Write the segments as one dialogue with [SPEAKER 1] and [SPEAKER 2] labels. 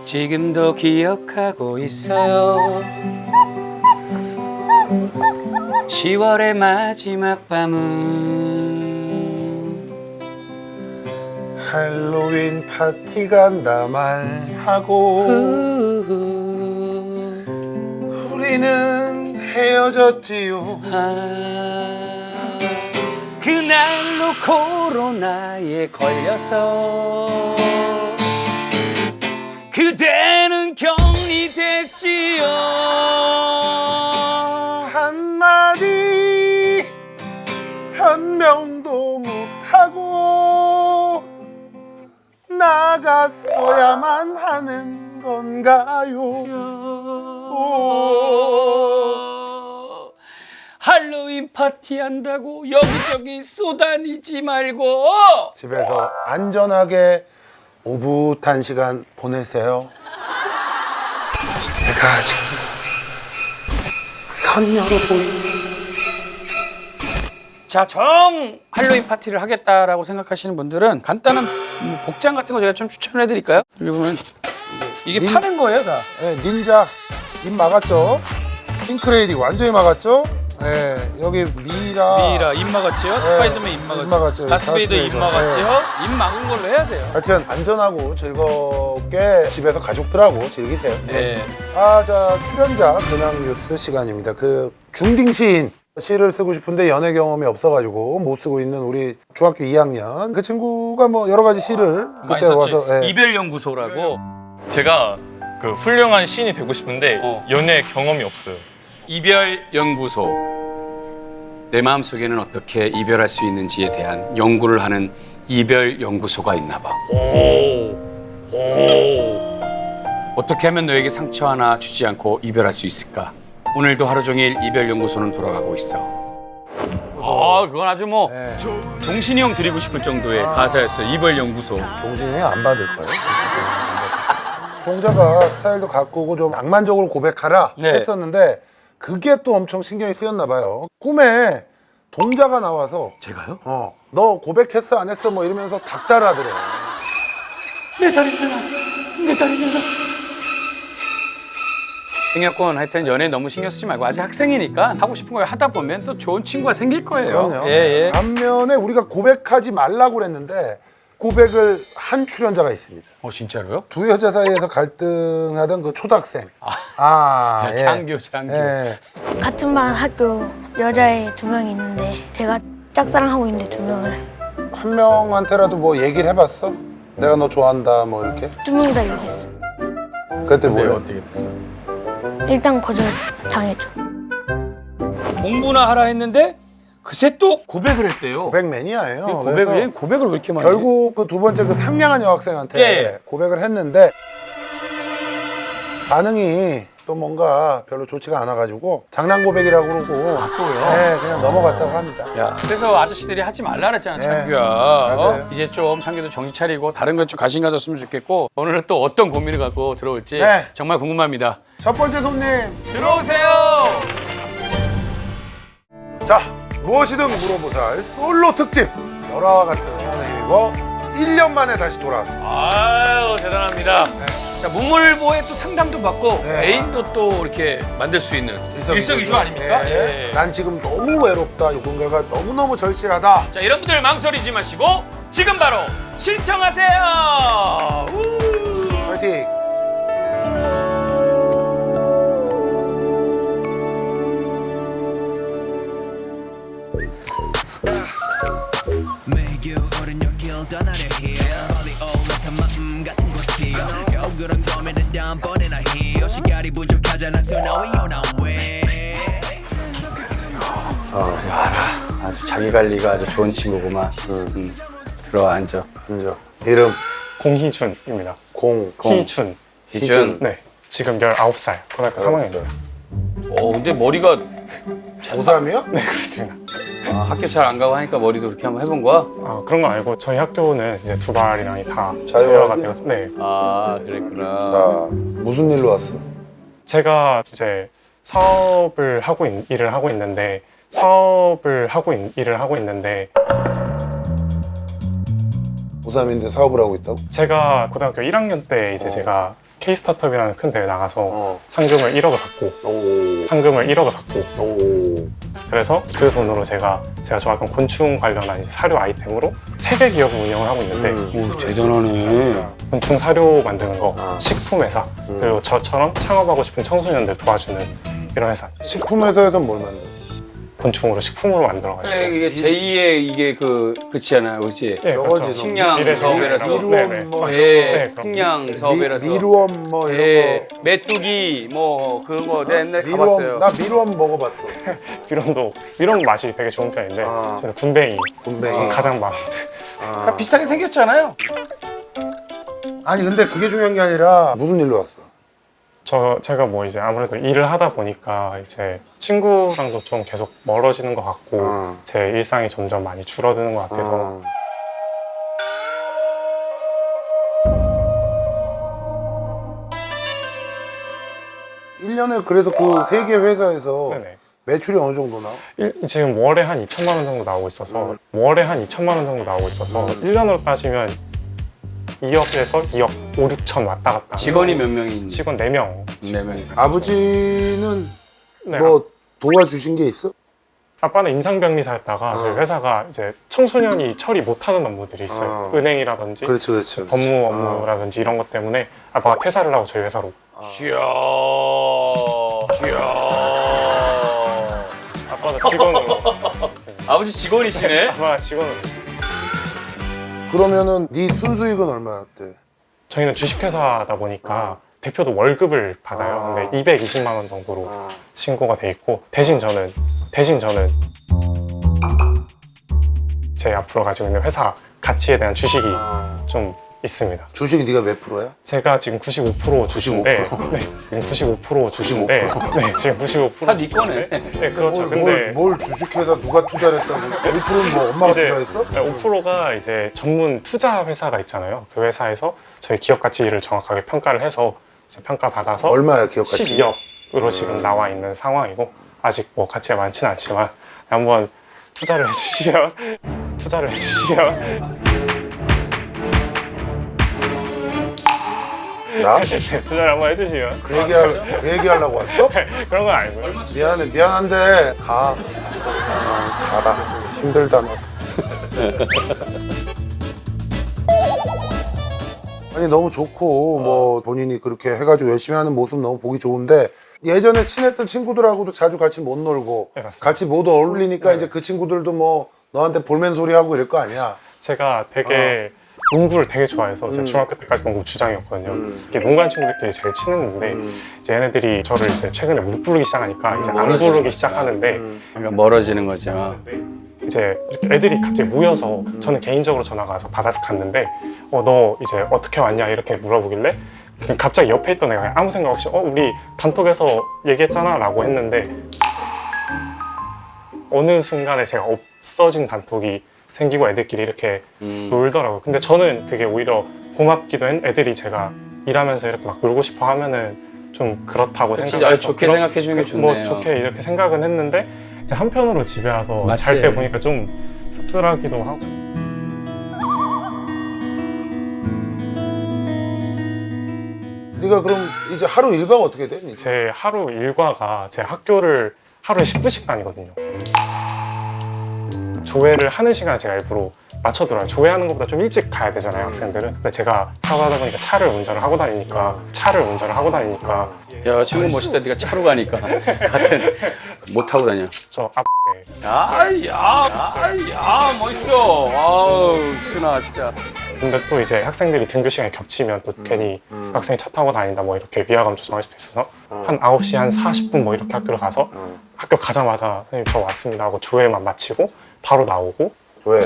[SPEAKER 1] 지금도 기억하고 있어요. 10월의 마지막 밤은
[SPEAKER 2] 할로윈 파티 간다 말하고 우리는 헤어졌지요.
[SPEAKER 1] 그날로 코로나에 걸려서 그대는 격리됐지요.
[SPEAKER 2] 한마디 변명도 못하고 나갔어야만 하는 건가요?
[SPEAKER 1] 할로윈 파티 한다고 여기저기 쏘다니지 말고
[SPEAKER 2] 집에서 안전하게 오붓한 시간 보내세요. 내가 지금 선녀로 보이니?
[SPEAKER 1] 자, 정 할로윈 파티를 하겠다라고 생각하시는 분들은 간단한 복장 같은 거 제가 좀 추천해 드릴까요? 여기 보면 이게 파는 거예요, 다.
[SPEAKER 2] 네, 닌자 입 막았죠? 핑크레이디 완전히 막았죠? 네, 여기 미라
[SPEAKER 1] 입 막았지요? 스파이더맨 입 막았지요?
[SPEAKER 2] 입 막았죠.
[SPEAKER 1] 다스베이더 입
[SPEAKER 2] 다스베이더.
[SPEAKER 1] 막았지요? 입 막은 걸로 해야 돼요.
[SPEAKER 2] 하여튼 안전하고 즐겁게 집에서 가족들하고 즐기세요.
[SPEAKER 1] 네.
[SPEAKER 2] 자, 출연자 근황 뉴스 시간입니다. 그 중딩 시인 시를 쓰고 싶은데 연애 경험이 없어가지고 못 쓰고 있는 우리 중학교 2학년 그 친구가 뭐 여러 가지 시를
[SPEAKER 1] 많이
[SPEAKER 2] 그때
[SPEAKER 1] 썼지.
[SPEAKER 2] 와서
[SPEAKER 1] 이별연구소라고.
[SPEAKER 3] 제가 그 훌륭한 시인이 되고 싶은데 연애 경험이 없어요.
[SPEAKER 1] 이별연구소. 내 마음속에는 어떻게 이별할 수 있는지에 대한 연구를 하는 이별연구소가 있나 봐. 어떻게 하면 너에게 상처 하나 주지 않고 이별할 수 있을까? 오늘도 하루 종일 이별연구소는 돌아가고 있어. 그건 아주 뭐
[SPEAKER 2] 네.
[SPEAKER 1] 종신이 형 드리고 싶을 정도의 가사였어요. 이별연구소.
[SPEAKER 2] 종신이 안 받을 거예요. 동자가 스타일도 가꾸고 좀 낭만적으로 고백하라
[SPEAKER 1] 네.
[SPEAKER 2] 했었는데 그게 또 엄청 신경이 쓰였나 봐요. 꿈에 동자가 나와서
[SPEAKER 1] 제가요?
[SPEAKER 2] 너 고백했어 안 했어 뭐 이러면서 닥달하더래.
[SPEAKER 1] 내 다리잖아. 내 다리잖아. 승혁군 하여튼 연애 너무 신경 쓰지 말고 아직 학생이니까 하고 싶은 거 하다 보면 또 좋은 친구가 생길 거예요.
[SPEAKER 2] 그럼요.
[SPEAKER 1] 예.
[SPEAKER 2] 반면에 우리가 고백하지 말라고 그랬는데 고백을 한 출연자가 있습니다.
[SPEAKER 1] 진짜로요?
[SPEAKER 2] 두 여자 사이에서 갈등하던 그 초등학생. 예.
[SPEAKER 1] 장교.
[SPEAKER 2] 예.
[SPEAKER 4] 같은 반 학교 여자애 2명이 있는데 제가 짝사랑하고 있는데 2명을
[SPEAKER 2] 한 명한테라도 뭐 얘기를 해봤어? 내가 너 좋아한다 뭐 이렇게?
[SPEAKER 4] 2명 다 얘기했어.
[SPEAKER 2] 그때 뭐야?
[SPEAKER 1] 어떻게 됐어?
[SPEAKER 4] 일단 거절 당했죠.
[SPEAKER 1] 공부나 하라 했는데 그새 또 고백을 했대요.
[SPEAKER 2] 고백 매니아예요.
[SPEAKER 1] 고백을 왜 이렇게 많이 해?
[SPEAKER 2] 결국 그 두 번째 그 상냥한 여학생한테
[SPEAKER 1] 예.
[SPEAKER 2] 고백을 했는데 반응이 또 뭔가 별로 좋지가 않아가지고 장난 고백이라고 그러고
[SPEAKER 1] 또요?
[SPEAKER 2] 네, 그냥 넘어갔다고 합니다.
[SPEAKER 1] 야, 그래서 아저씨들이 하지 말라 그랬잖아,
[SPEAKER 2] 네,
[SPEAKER 1] 창규야.
[SPEAKER 2] 맞아요.
[SPEAKER 1] 이제 좀 창규도 정신 차리고 다른 것 좀 관심 가졌으면 좋겠고 오늘은 또 어떤 고민을 갖고 들어올지
[SPEAKER 2] 네.
[SPEAKER 1] 정말 궁금합니다.
[SPEAKER 2] 첫 번째 손님,
[SPEAKER 1] 들어오세요.
[SPEAKER 2] 자 무엇이든 물어보살 솔로 특집 열화와 같은 사연에 힘입어 1년 만에 다시 돌아왔습니다.
[SPEAKER 1] 아유, 대단합니다. 자, 문물보에 또 상담도 받고
[SPEAKER 2] 네.
[SPEAKER 1] 애인도 또 이렇게 만들 수 있는 일석이조 아닙니까?
[SPEAKER 2] 예.
[SPEAKER 1] 예.
[SPEAKER 2] 난 지금 너무 외롭다. 누군가가 너무너무 절실하다.
[SPEAKER 1] 자, 이런 분들 망설이지 마시고 지금 바로 신청하세요. 우!
[SPEAKER 2] 파이팅.
[SPEAKER 5] 매주 오른 여길 떠나려 해 멀리 올라탄 마음 같은 곳이요 겨우 그런 고민은 다음번에나 해요 시간이 부족하잖아 so now we on our way
[SPEAKER 1] 아주 자기 관리가 아주 좋은 친구구만. 들어와 앉아.
[SPEAKER 2] 먼저 이름
[SPEAKER 6] 공희준입니다. 희준.
[SPEAKER 1] 희준.
[SPEAKER 6] 네. 지금 19살, 고등학교 3학년이에요.
[SPEAKER 1] 근데 머리가
[SPEAKER 2] 고3이요?
[SPEAKER 6] 네, 그렇습니다.
[SPEAKER 1] 학교 잘 안 가고 하니까 머리도 그렇게 한번 해본 거야?
[SPEAKER 6] 그런 건 알고 저희 학교는 이제 두발이랑이 다
[SPEAKER 2] 자유화가
[SPEAKER 6] 자유화가 되어서 네.
[SPEAKER 1] 그랬구나.
[SPEAKER 2] 자 무슨 일로 왔어?
[SPEAKER 6] 제가 이제 사업을 하고 일을 하고 있는데
[SPEAKER 2] 고3인데 사업을 하고 있다고?
[SPEAKER 6] 제가 고등학교 1학년 때 이제 제가 K-스타트업이라는 큰 대회 나가서
[SPEAKER 2] 어.
[SPEAKER 6] 상금을 1억을 받고
[SPEAKER 2] 오.
[SPEAKER 6] 상금을 1억을 받고
[SPEAKER 2] 오.
[SPEAKER 6] 그래서 그 돈으로 제가 좋아했던 곤충 관련한 이제 사료 아이템으로 3개 기업을 운영을 하고 있는데
[SPEAKER 1] 오, 대단하네.
[SPEAKER 6] 곤충 사료 만드는 거,
[SPEAKER 2] 아.
[SPEAKER 6] 식품 회사, 그리고 저처럼 창업하고 싶은 청소년들 도와주는 이런 회사.
[SPEAKER 2] 식품 회사에선 뭘 만들어?
[SPEAKER 6] 곤충으로 식품으로 만들어가지고.
[SPEAKER 1] 이게 제2의 이게 그렇잖아요, 그렇지?
[SPEAKER 6] 네,
[SPEAKER 2] 저거지,
[SPEAKER 6] 그렇죠.
[SPEAKER 1] 식량
[SPEAKER 6] 미래에서
[SPEAKER 1] 사업이라서.
[SPEAKER 2] 미루엄 뭐
[SPEAKER 1] 예,
[SPEAKER 6] 네, 그럼.
[SPEAKER 1] 식량 사업이라서.
[SPEAKER 2] 미루엄 뭐 이런
[SPEAKER 1] 예,
[SPEAKER 2] 거.
[SPEAKER 1] 메뚜기 뭐 그거 내가 옛날에 가봤어요.
[SPEAKER 2] 미루엄 나 미루엄 먹어봤어.
[SPEAKER 6] 이런 맛이 되게 좋은 편인데
[SPEAKER 2] 아.
[SPEAKER 6] 저는 군뱅이
[SPEAKER 2] 군뱅이.
[SPEAKER 6] 가장 많은데.
[SPEAKER 1] 그러니까 비슷하게 생겼잖아요.
[SPEAKER 2] 아니 근데 그게 중요한 게 아니라 무슨 일로 왔어?
[SPEAKER 6] 제가 뭐 이제 아무래도 일을 하다 보니까 이제 친구랑도 좀 계속 멀어지는 것 같고
[SPEAKER 2] 어.
[SPEAKER 6] 제 일상이 점점 많이 줄어드는 것 같아서
[SPEAKER 2] 어. 1년에 그래서 그 세 개 회사에서
[SPEAKER 6] 네네.
[SPEAKER 2] 매출이 어느 정도 나와?
[SPEAKER 6] 지금 월에 한 2천만 원 정도 나오고 있어서 월에 한 2천만 원 정도 나오고 있어서 1년으로 따지면 2억에서 2억 5, 6천 왔다 갔다
[SPEAKER 1] 직원이 몇 명이 있는지.
[SPEAKER 6] 직원 4명.
[SPEAKER 1] 네 명이.
[SPEAKER 2] 아버지는
[SPEAKER 6] 네,
[SPEAKER 2] 뭐 도와주신 게 있어?
[SPEAKER 6] 아빠는 임상병리사였다가 저희 회사가 이제 청소년이 처리 못하는 업무들이 있어요. 은행이라든지
[SPEAKER 2] 그렇지 그렇지.
[SPEAKER 6] 법무 업무라든지 이런 것 때문에 아빠가 퇴사를 하고 저희 회사로
[SPEAKER 1] 이야.
[SPEAKER 6] 아빠가 직원으로 있었습니다.
[SPEAKER 1] 아버지 직원이시네.
[SPEAKER 6] 아빠가 직원으로 있어요.
[SPEAKER 2] 그러면은 네 순수익은 얼마였대?
[SPEAKER 6] 저희는 주식회사다 보니까 대표도 월급을 받아요. 근데 220만 원 정도로 신고가 돼 있고 대신 저는 제 앞으로 가지고 있는 회사 가치에 대한 주식이 좀 있습니다.
[SPEAKER 2] 주식이 네가 몇 프로야?
[SPEAKER 6] 제가 지금 95% 주주인데, 네, 지금 95% 주주인데, 네, 지금 95%
[SPEAKER 1] 다 네 거네.
[SPEAKER 6] 네, 그렇죠. 근데
[SPEAKER 2] 뭘 주식회사 누가 투자를 했다고? 5%는 뭐 엄마가 투자했어?
[SPEAKER 6] 5%가 이제 전문 투자 회사가 있잖아요. 그 회사에서 저희 기업 가치를 정확하게 평가를 해서 이제 평가 받아서
[SPEAKER 2] 얼마야 기업 가치?
[SPEAKER 6] 12억으로 지금 나와 있는 상황이고 아직 뭐 가치가 많지는 않지만 한번 투자를 해주시면
[SPEAKER 2] 나?
[SPEAKER 6] 투자를 한번 해주시면
[SPEAKER 2] 그 얘기 하려고 왔어?
[SPEAKER 6] 그런 건 아니고요.
[SPEAKER 2] 미안한데 가. 가라. 힘들다 너. 아니 너무 좋고 뭐 본인이 그렇게 해가지고 열심히 하는 모습 너무 보기 좋은데 예전에 친했던 친구들하고도 자주 같이 못 놀고
[SPEAKER 6] 네, 맞습니다.
[SPEAKER 2] 같이 못 어울리니까 이제 그 친구들도 뭐 너한테 볼멘 소리 하고 이럴 거 아니야.
[SPEAKER 6] 제가 되게 농구를 되게 좋아해서 제가 중학교 때까지 농구 주장이었거든요. 이게 농구하는 친구들끼리 제일 친했는데 이제 얘네들이 저를 이제 최근에 못 부르기 시작하니까 이제 안 부르기 시작하는데
[SPEAKER 1] 그러니까 멀어지는 거죠.
[SPEAKER 6] 이제 이렇게 애들이 갑자기 모여서 저는 개인적으로 전화가 와서 받아서 갔는데 너 이제 어떻게 왔냐 이렇게 물어보길래 갑자기 옆에 있던 애가 아무 생각 없이 우리 단톡에서 얘기했잖아 라고 했는데 어느 순간에 제가 없어진 단톡이 생기고 애들끼리 이렇게 놀더라고요. 근데 저는 그게 오히려 고맙기도 했 애들이 제가 일하면서 이렇게 막 놀고 싶어 하면은 좀 그렇다고 생각해서
[SPEAKER 1] 좋게 생각해 주는 게
[SPEAKER 6] 뭐
[SPEAKER 1] 좋네요.
[SPEAKER 6] 좋게 이렇게 생각은 했는데 이제 한편으로 집에 와서
[SPEAKER 1] 맞지.
[SPEAKER 6] 잘 때 보니까 좀 씁쓸하기도 하고
[SPEAKER 2] 네가 그럼 이제 하루 일과가 어떻게 돼? 니가?
[SPEAKER 6] 제 하루 일과가 제 학교를 하루에 10분씩 다니거든요. 조회를 하는 시간을 제가 일부러 맞춰들어요. 조회하는 것보다 좀 일찍 가야 되잖아요, 학생들은. 근데 제가 사업하다 보니까 차를 운전을 하고 다니니까
[SPEAKER 1] 야 친구 멋있다. 네가 차로 가니까 같은 못 타고 다녀.
[SPEAKER 6] 저 앞에
[SPEAKER 1] 야 멋있어. 아우 순아 진짜.
[SPEAKER 6] 근데 또 이제 학생들이 등교 시간이 겹치면 또 괜히 학생이 차 타고 다닌다 뭐 이렇게 위화감 조성할 수도 있어서 한 9시 한 40분 뭐 이렇게 학교를 가서 학교 가자마자 선생님 저 왔습니다 하고 조회만 마치고 바로 나오고
[SPEAKER 2] 왜?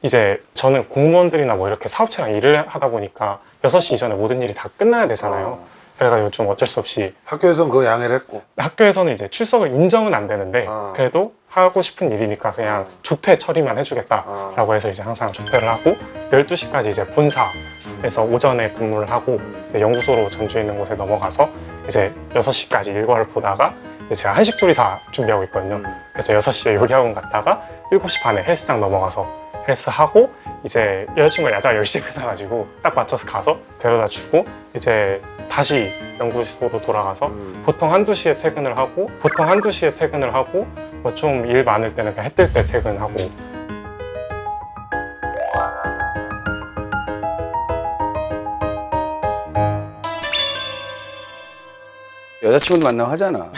[SPEAKER 6] 이제 저는 공무원들이나 뭐 이렇게 사업체랑 일을 하다 보니까 6시 이전에 모든 일이 다 끝나야 되잖아요. 그래가지고 좀 어쩔 수 없이
[SPEAKER 2] 학교에서는 그거 양해를 했고.
[SPEAKER 6] 학교에서는 이제 출석을 인정은 안 되는데 그래도 하고 싶은 일이니까 그냥 조퇴 처리만 해주겠다라고 해서 이제 항상 조퇴를 하고 12시까지 이제 본사에서 오전에 근무를 하고 이제 연구소로 전주에 있는 곳에 넘어가서 이제 6시까지 일과를 보다가 이제 제가 한식조리사 준비하고 있거든요. 그래서 6시에 요리학원 갔다가 7시 반에 헬스장 넘어가서 헬스하고 이제 여자친구가 야자가 10시에 끝나가지고 딱 맞춰서 가서 데려다 주고 이제 다시 연구소로 돌아가서 보통 한두 시에 퇴근을 하고 뭐 좀 일 많을 때는 그냥 해 뜰 때 퇴근하고.
[SPEAKER 1] 여자친구도 만나고 하잖아.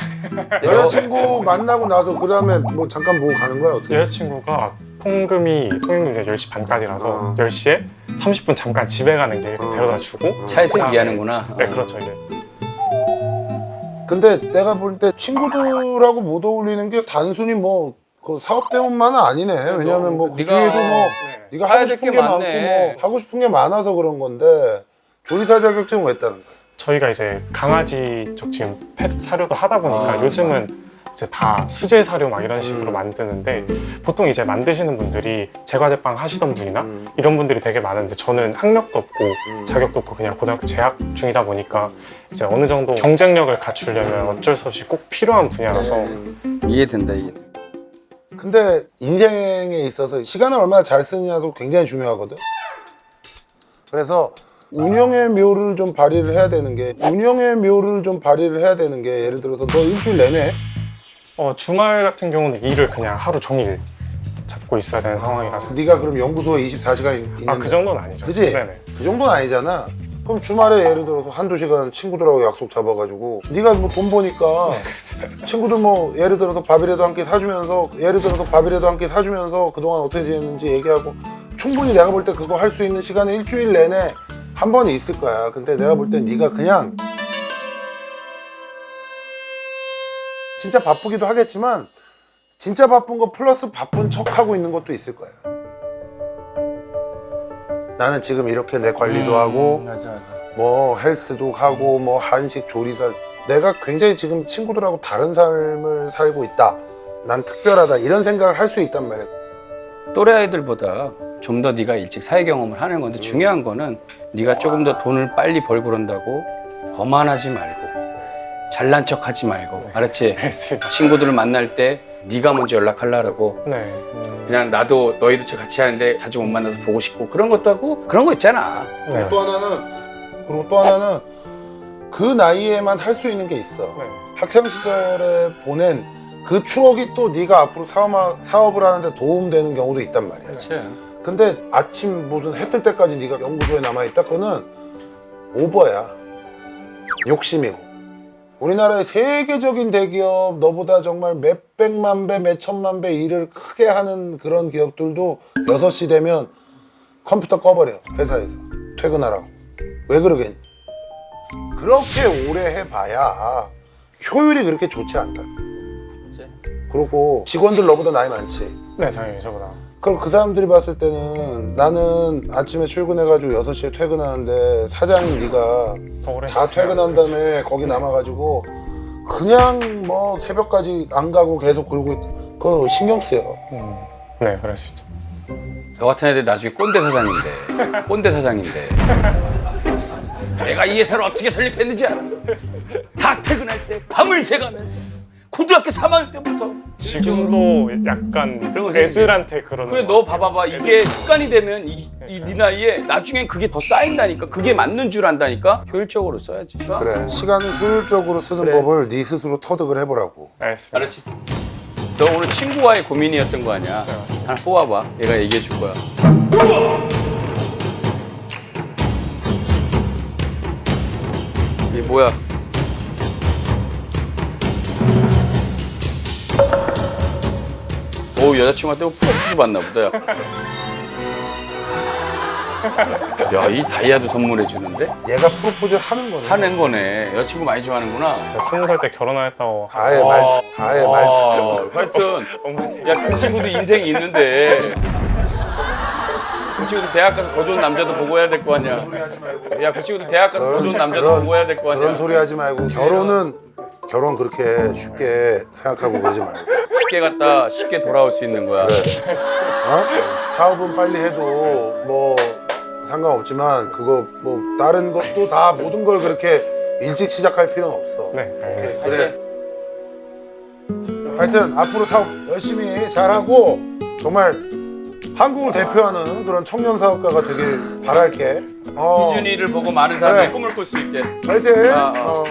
[SPEAKER 2] 여자친구 만나고 나서 그 다음에 뭐 잠깐 보고 가는 거야 어떻게?
[SPEAKER 6] 여자친구가 통금이 10시 반까지라서 10시에 30분 잠깐 집에 가는 게 이렇게 데려다 주고
[SPEAKER 1] 차에서
[SPEAKER 6] 그다음에-
[SPEAKER 1] 얘기하는구나.
[SPEAKER 6] 네, 그렇죠. 이제
[SPEAKER 2] 근데 내가 볼 때 친구들하고 못 어울리는 게 단순히 뭐 그 사업 때문만은 아니네. 왜냐하면 뭐 그
[SPEAKER 1] 네가-
[SPEAKER 2] 뒤에도 뭐 네가
[SPEAKER 1] 해야
[SPEAKER 2] 하고
[SPEAKER 1] 될
[SPEAKER 2] 싶은
[SPEAKER 1] 게
[SPEAKER 2] 게 많고
[SPEAKER 1] 많네.
[SPEAKER 2] 뭐 하고 싶은 게 많아서 그런 건데 조리사 자격증 왜 따는 거야?
[SPEAKER 6] 저희가 이제 강아지 쪽 지금 펫 사료도 하다 보니까
[SPEAKER 1] 아,
[SPEAKER 6] 요즘은 이제 다 수제 사료 막 이런 식으로 만드는데 보통 이제 만드시는 분들이 제과제빵 하시던 분이나 이런 분들이 되게 많은데 저는 학력도 없고 자격도 없고 그냥 고등학교 재학 중이다 보니까 이제 어느 정도 경쟁력을 갖추려면 어쩔 수 없이 꼭 필요한 분야라서
[SPEAKER 1] 이해된다, 이해.
[SPEAKER 2] 근데 인생에 있어서 시간을 얼마나 잘 쓰느냐도 굉장히 중요하거든. 그래서 운영의 묘를 좀 발휘를 해야 되는 게 예를 들어서 너 일주일 내내
[SPEAKER 6] 주말 같은 경우는 일을 그냥 하루 종일 잡고 있어야 되는 상황이라서
[SPEAKER 2] 네가 그럼 연구소에 24시간 있는데
[SPEAKER 6] 그 정도는 아니죠.
[SPEAKER 2] 그지?
[SPEAKER 6] 네네.
[SPEAKER 2] 그 정도는 아니잖아. 그럼 주말에 예를 들어서 한두 시간 친구들하고 약속 잡아가지고 네가 뭐 돈 버니까 친구들 뭐 예를 들어서 밥이라도 함께 사주면서 그동안 어떻게 지냈는지 얘기하고 충분히 내가 볼 때 그거 할 수 있는 시간은 일주일 내내 한 번은 있을 거야. 근데 내가 볼 때 네가 그냥 진짜 바쁘기도 하겠지만 진짜 바쁜 거 플러스 바쁜 척하고 있는 것도 있을 거야. 나는 지금 이렇게 내 관리도 하고 뭐 헬스도 하고 뭐 한식 조리사 내가 굉장히 지금 친구들하고 다른 삶을 살고 있다. 난 특별하다 이런 생각을 할 수 있단 말이야.
[SPEAKER 1] 또래 아이들보다 좀 더 네가 일찍 사회 경험을 하는 건데 중요한 거는 네가 조금 더 돈을 빨리 벌고 그런다고 거만하지 말고 잘난 척하지 말고 알았지?
[SPEAKER 6] 알겠습니다.
[SPEAKER 1] 친구들을 만날 때 네가 먼저 연락하려고
[SPEAKER 6] 네.
[SPEAKER 1] 그냥 나도 너희도 같이 하는데 자주 못 만나서 보고 싶고 그런 것도 하고 그런 거 있잖아.
[SPEAKER 6] 네.
[SPEAKER 2] 또 하나는 그 나이에만 할 수 있는 게 있어.
[SPEAKER 6] 네.
[SPEAKER 2] 학창 시절에 보낸 그 추억이 또 네가 앞으로 사업을 하는데 도움되는 경우도 있단 말이야. 근데 아침 무슨 해 뜰 때까지 네가 연구소에 남아있다? 그거는 오버야. 욕심이고. 우리나라의 세계적인 대기업 너보다 정말 몇백만 배, 몇천만 배 일을 크게 하는 그런 기업들도 6시 되면 컴퓨터 꺼버려. 회사에서. 퇴근하라고. 왜 그러겠니? 그렇게 오래 해봐야 효율이 그렇게 좋지 않다. 그리고 직원들 너보다 나이 많지.
[SPEAKER 6] 네, 당연히 저보다.
[SPEAKER 2] 그럼 그 사람들이 봤을 때는 나는 아침에 출근해가지고 6시에 퇴근하는데 사장인 네가
[SPEAKER 6] 더 오래
[SPEAKER 2] 다
[SPEAKER 6] 했어요.
[SPEAKER 2] 퇴근한 다음에 거기 남아가지고 그냥 뭐 새벽까지 안 가고 계속 그러고 그거 신경 쓰여.
[SPEAKER 6] 네, 그럴 수 있죠.
[SPEAKER 1] 너 같은 애들 나중에 꼰대 사장인데 내가 이 회사를 어떻게 설립했는지 알아? 다 퇴근할 때 밤을 새가면서 고등학교 3학년 때부터
[SPEAKER 6] 지금도 약간
[SPEAKER 1] 그런 거 생기지?
[SPEAKER 6] 애들한테 그러는
[SPEAKER 1] 그래
[SPEAKER 6] 거
[SPEAKER 1] 너
[SPEAKER 6] 같아요.
[SPEAKER 1] 봐봐봐 이게 습관이 되면 네 나이에 나중엔 그게 더 쌓인다니까 그게 맞는 줄 안다니까 효율적으로 써야지
[SPEAKER 2] 그래 시간을 효율적으로 쓰는
[SPEAKER 1] 그래.
[SPEAKER 2] 법을 네 스스로 터득을 해보라고.
[SPEAKER 6] 알겠습니다.
[SPEAKER 1] 알았지? 너 오늘 친구와의 고민이었던 거 아니야? 하나 뽑아봐 얘가 얘기해 줄 거야 이게 뭐야 오 여자친구한테 뭐 프로포즈 받나 보다 야 이 다이아도 선물해 주는데?
[SPEAKER 2] 얘가 프로포즈를 하는 거네.
[SPEAKER 1] 하는 거네 여자친구 많이 좋아하는구나
[SPEAKER 6] 20살 때 결혼했다고
[SPEAKER 2] 아예 말
[SPEAKER 1] 하여튼 야 그 친구도 인생이 있는데 그 친구도 대학 가서 더 좋은 남자도 보고 해야 될 거 아니야 야 그 친구도 대학 가서 더 좋은 남자도 보고 해야 될 거 아니야
[SPEAKER 2] 그런 소리 하지 말고 결혼 그렇게 쉽게 생각하고 그러지 말고.
[SPEAKER 1] 쉽게 갔다 쉽게 돌아올 수 있는 거야
[SPEAKER 2] 사업은 빨리 해도 뭐 상관없지만 그거 뭐 다른 것도 다 모든 걸 그렇게 일찍 시작할 필요는 없어.
[SPEAKER 6] 네, 알겠습니다.
[SPEAKER 2] 그래. 하여튼 앞으로 사업 열심히 잘하고 정말 한국을 대표하는 그런 청년 사업가가 되길 바랄게.
[SPEAKER 1] 이준이를 보고 많은 사람들이
[SPEAKER 2] 그래.
[SPEAKER 1] 꿈을 꿀 수 있게.
[SPEAKER 2] 파이팅!
[SPEAKER 1] 어.